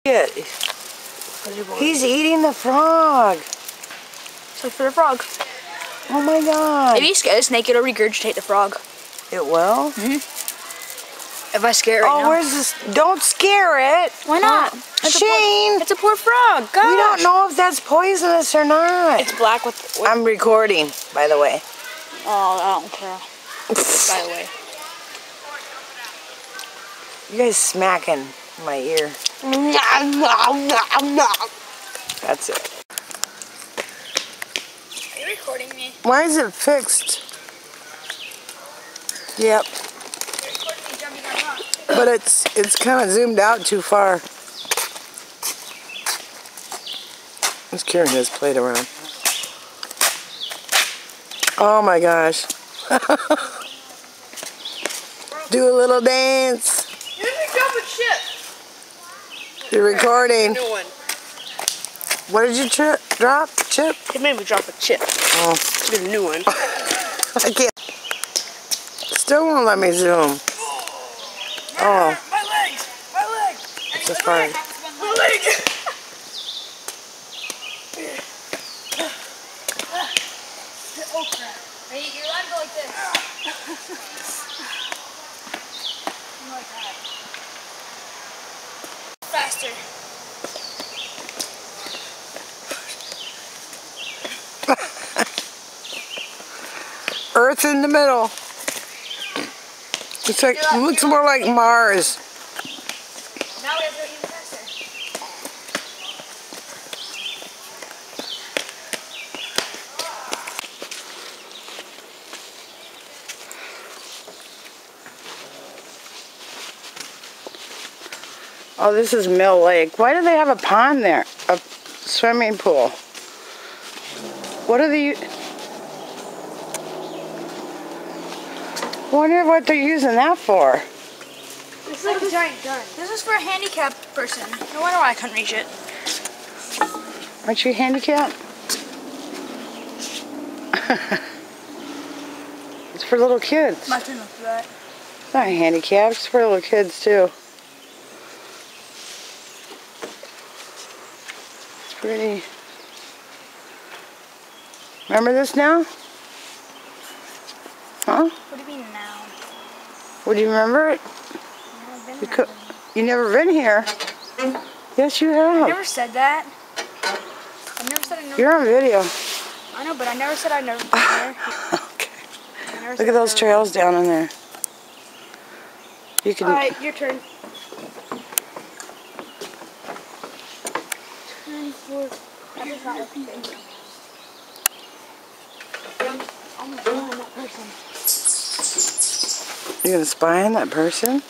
He's eating the frog. So for the frog. Oh my god. If you scare the snake, it'll regurgitate the frog. It will? If I scare it right now. Where's this? Don't scare it. Why not? Shane. It's a poor frog. Gosh. We don't know if that's poisonous or not. It's black with I'm recording, by the way. Oh, I don't care. By the way. You guys smacking my ear. That's it. Are you recording me? Why is it fixed? Yep. You're recording me jumping on rocks. But it's kind of zoomed out too far. Let's carry his plate around. Oh my gosh. Do a little dance. You didn't drop a chip. You're recording. New one. What did you drop? Chip? It made me drop a chip. Oh. Get a new one. I can't. Still won't let me zoom. Oh. My leg! My leg! It's a fire. My leg! Oh crap. Hey, you're allowed to go like this. Like that. Faster. Earth in the middle. It's like, it looks more like Mars. Now we have to go even faster. Oh, this is Mill Lake. Why do they have a pond there? A swimming pool. What are they... I wonder what they're using that for. This is like a giant gun. This is for a handicapped person. No wonder why I couldn't reach it. Aren't you handicapped? It's for little kids. My turn for that. It's not handicapped, it's for little kids too. It's pretty. Remember this now? Huh? What do you mean now? Would you remember it? You never been here. Yes, you have. I never said that. I never said I never. You're on video. I know, but I never said I never been here. Okay. Look at those trails down in there. You can. Alright, your turn. Turn for. That does not look good. Oh my god, that person. You're gonna spy on that person?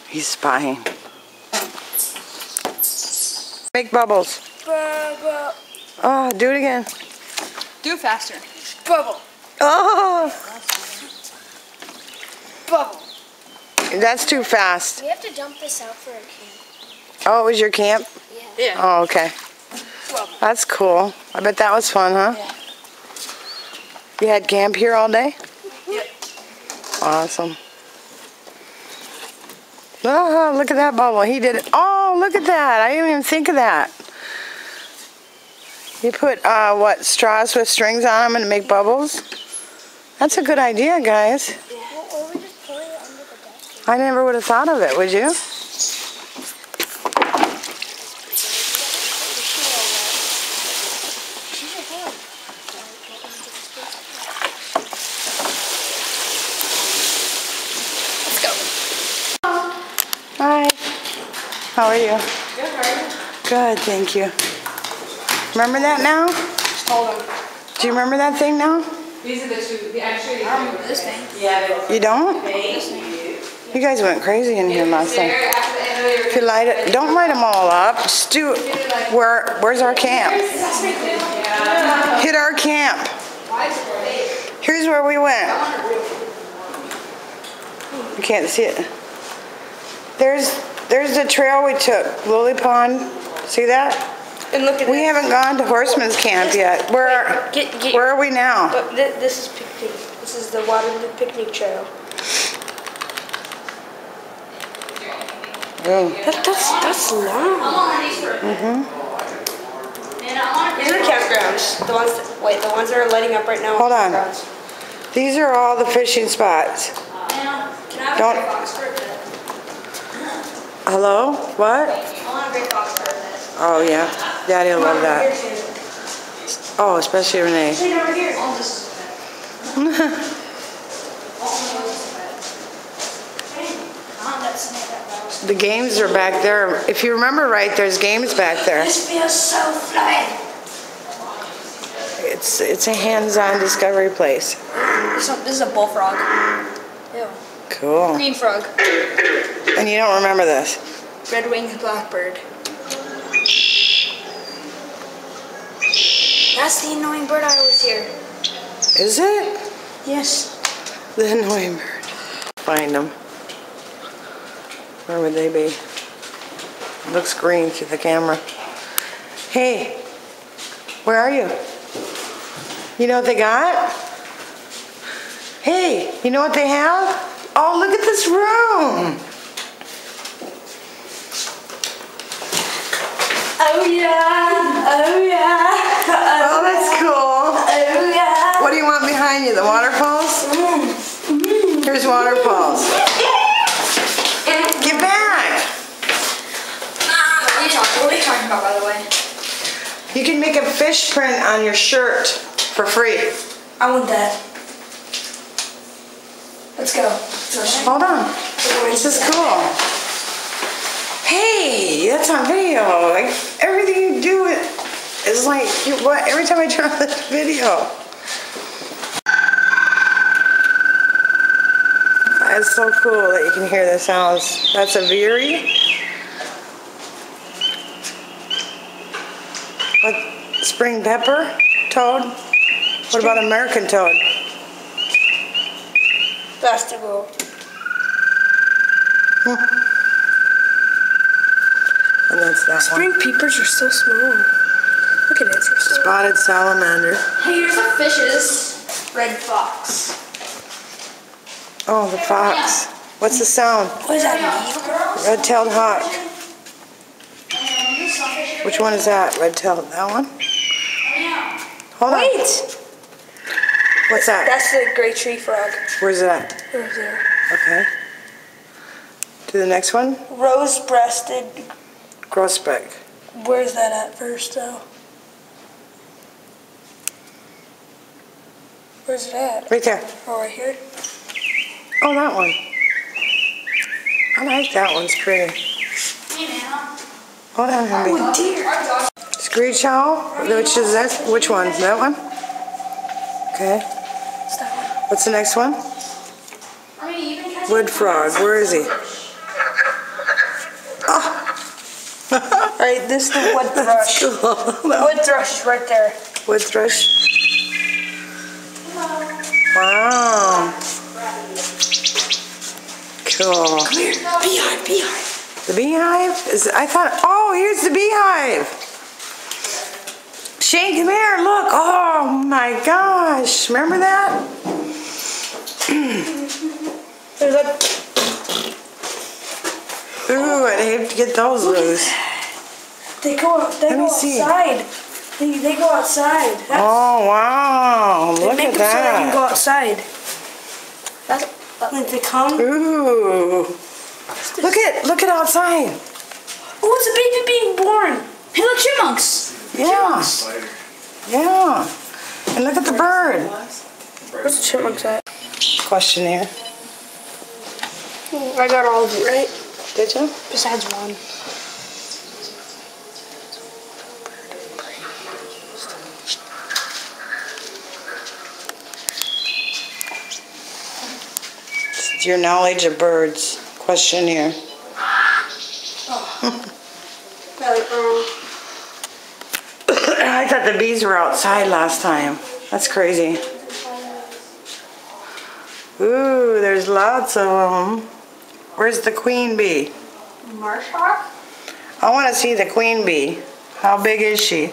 He's spying. Make bubbles. Bubble. Oh, do it again. Do it faster. Bubble. Oh, Bubble. that's too fast. We have to dump this out for our camp. Oh, it was your camp? Yeah. Oh, okay. Bubble. That's cool. I bet that was fun, huh? Yeah. You had camp here all day? Yep. Awesome. Oh, look at that bubble. He did it. Oh, look at that. I didn't even think of that. You put, what, straws with strings on them and make bubbles? That's a good idea, guys. Or we just pour it under the desk. I never would have thought of it, would you? Let's go. Hi. How are you? Good, how are you? Good, thank you. Remember that now? Just hold them. Do you remember that thing now? These are the two, actually. I remember this thing. Yeah, You don't? This thing. You guys went crazy in here last time. If you light it, don't light them all up. Just do it. Where's our camp? Hit our camp. Here's where we went. You can't see it. There's the trail we took. Lily Pond. See that? And look at We haven't gone to Horseman's Camp yet. Where are we now? This is picnic. This is the Waterloo picnic trail. Ooh. That's long. These are campgrounds. The ones the ones that are lighting up right now. Hold on. Campgrounds. These are all the fishing spots. Can I have Don't- a gray fox for a bit? Hello? What? I want a gray fox for a bit. Oh, yeah. Daddy will love that. Oh, especially Renee. Shane, over here. The games are back there. If you remember right, there's games back there. This feels so flying. It's a hands-on discovery place. This is a bullfrog. Ew. Cool. Green frog. And you don't remember this? Red-winged blackbird. That's the annoying bird I always hear. Is it? Yes. The annoying bird. Find them. Where would they be? Looks green through the camera. Hey, where are you? You know what they got? Hey, you know what they have? Oh, look at this room. Oh yeah. Oh yeah. Oh, that's cool. Oh yeah. What do you want behind you? The waterfalls? Here's waterfalls. Get back. What are you talking about, by the way? You can make a fish print on your shirt for free. I want that. Let's go. Hold on. This is cool. Hey, that's on video. Like, everything you do is like, what? Every time I turn on this video. That's so cool that you can hear the sounds. That's a veery. What? Spring pepper? Toad? What about American toad? Basketball. And that's that one. Spring peepers are so small. Look at it. They're so Spotted salamander. Hey, here's the fishes. Red fox. Oh, the fox. What's the sound? What is that, an eagle? Red-tailed hawk. Which one is that? Red-tailed, that one? Hold on. Wait! What's that? That's the gray tree frog. Where's that? Over there. Okay. To the next one? Rose-breasted. Grosbeck. Where's that at first, though? Where's it at? Right there. Oh, right here? Oh, that one. I like that one. It's pretty. Hold on, honey. Oh, dear. Screech owl? Which is that? Which one? That one? Okay. What's that one? What's the next one? Wood frog. Where is he? Oh. Right, this is the wood thrush. Cool. Wood thrush is right there. Wood thrush. Wow. Cool. Come here. Beehive, beehive. The beehive? I thought, oh, here's the beehive. Shane, come here, look. Oh my gosh. Remember that? There's a... Ooh, I'd hate to get those loose. They go Let me see. outside. They go outside. Oh, wow. They Look make at them so they can go that. outside. Like they come. Ooh. Look at outside. Oh, it's a baby being born. Hey, look, chipmunks. Yeah. Yeah. And look at the bird. Where's the chipmunks at? Question here. I got all of it right. Did you? Besides one. Your knowledge of birds. Question here. I thought the bees were outside last time. That's crazy. Ooh, there's lots of them. Where's the queen bee? Marsh hawk? I want to see the queen bee. How big is she?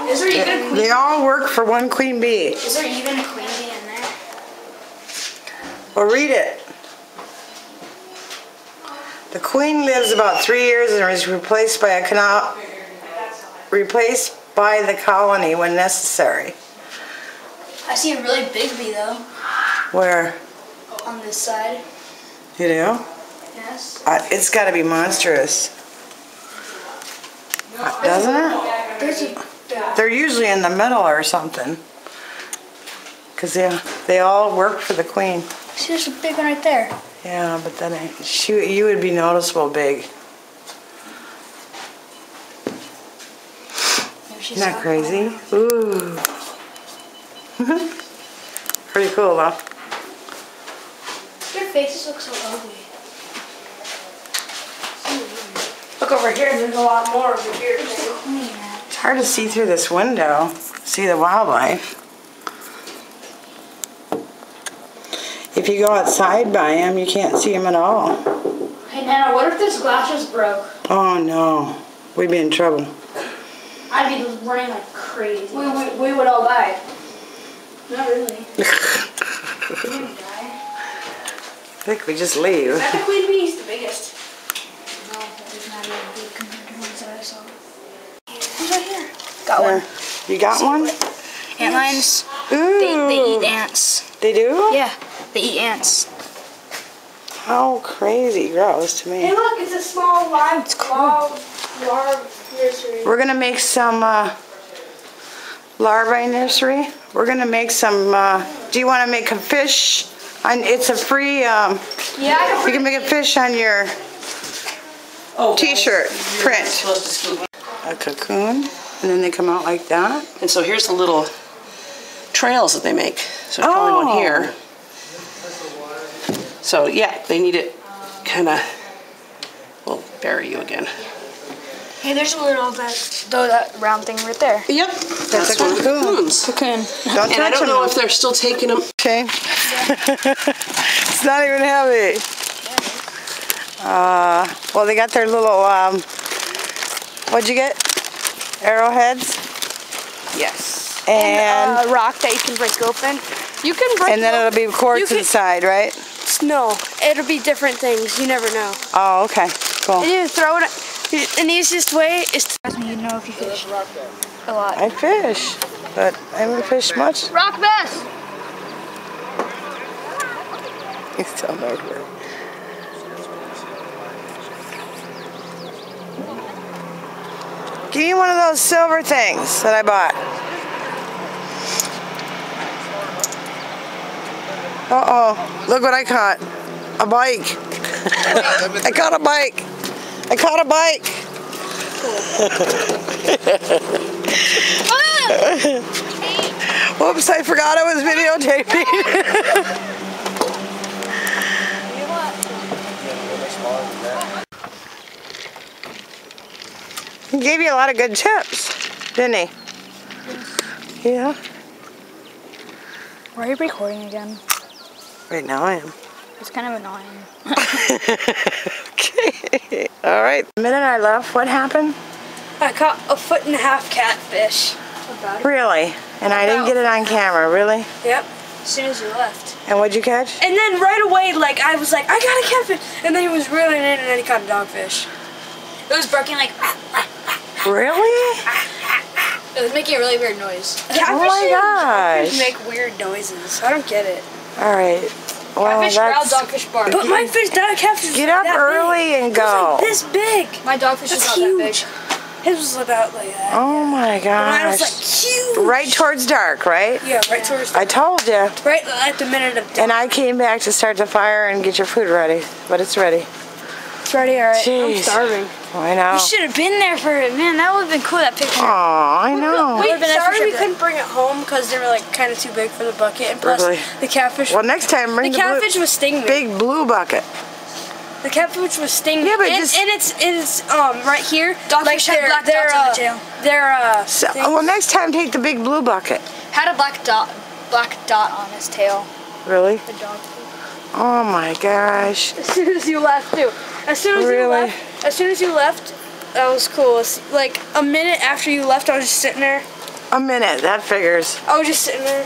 Is there even a queen? They all work for one queen bee. Is there even a queen bee in there? Well, read it. The queen lives about 3 years and is replaced by the colony when necessary. I see a really big bee though Where? on this side. You do? Yes. It's got to be monstrous. Doesn't it? There's a They're usually in the middle or something. Because they all work for the queen. see, there's a big one right there. Yeah, but then you would be noticeable big. Maybe she's Isn't that crazy? Ooh. Pretty cool, though. Their faces look so ugly. Look over here, there's a lot more over here. It's hard to see through this window, see the wildlife. If you go outside by them, you can't see them at all. Hey Nana, what if this glass just broke? Oh no, we'd be in trouble. I'd be running like crazy. We would all die. Not really. We wouldn't die. I think we just leave. I think queen bee's the biggest. No, there's not even big compared to ones that I saw. Who's right here? Got one. You got one? Antlions. Ooh. They eat ants. They do? Yeah, they eat ants. How crazy gross to Hey me. look, it's a small live larve nursery. We're gonna make some larvae nursery. We're gonna make some, do you wanna make a fish? It's a free, Yeah, you can make a fish on your t-shirt print. A cocoon, and then they come out like that. And so here's the little trails that they make. So there's probably one here. So yeah, they need it kind of, we'll bury you again. Hey, there's a little that round thing right there. Yep, that's a one of the cocoon. cocoons. Cocoon. Don't And I touch don't know them. if they're still taking them. Okay. It's not even heavy. Well, they got their little, what'd you get? Arrowheads? Yes. And, A rock that you can break open. You can break and then it'll be quartz can- inside, right? No, it'll be different things. You never know. Oh, okay, cool. And you throw it. An easiest way is to. You know if you fish a lot. I fish, but I haven't fished much. Rock bass. He's still over. Give me one of those silver things that I bought. Uh-oh, look what I caught. A bike. I caught a bike. I caught a bike. Whoops, I forgot I was videotaping. He gave you a lot of good tips, didn't he? Yeah. Why are you recording again? Right now I am. It's kind of annoying. Okay. All right. The minute I left, what happened? I caught a 1.5-foot catfish. Really? And I didn't get it on camera, really? Yep. As soon as you left. And what'd you catch? And then right away, like I was like, I got a catfish, and then he was reeling in, and then he caught a dogfish. It was barking like. Really? It was making a really weird noise. Oh my Catfish gosh. make weird noises. I don't get it. All right. Well, Catfish growl, that's... dogfish bark. But my fish, that catfish. Get was up that early big. and It was go. like this big. My dogfish is That's not huge. that big. His was about like that. Oh my Mine was like gosh. huge. Right towards dark, right? Yeah, right towards. I told you. Right at the minute of. And I came back to start the fire and get your food ready, but it's ready. It's ready, alright. I'm Jeez. starving. I know. You should have been there for it, man. That would have been cool. That picture. Oh, I know. Wait, Would've been sorry extra we good. couldn't bring it home because they were like kind of too big for the bucket, and plus Really? the catfish. Well, next time bring the the catfish was stinging me. big blue bucket. The catfish was stinging. Yeah, but and, just- and it's right here. Dogfish had black dots on the tail. They're So, well, next time take the big blue bucket. Had a black dot on his tail. Really? The dog. Oh my gosh. as soon as you left too. As soon as Really? as soon as you left, that was cool. It's like a minute after you left, I was just sitting there. A minute, that figures. I was just sitting there.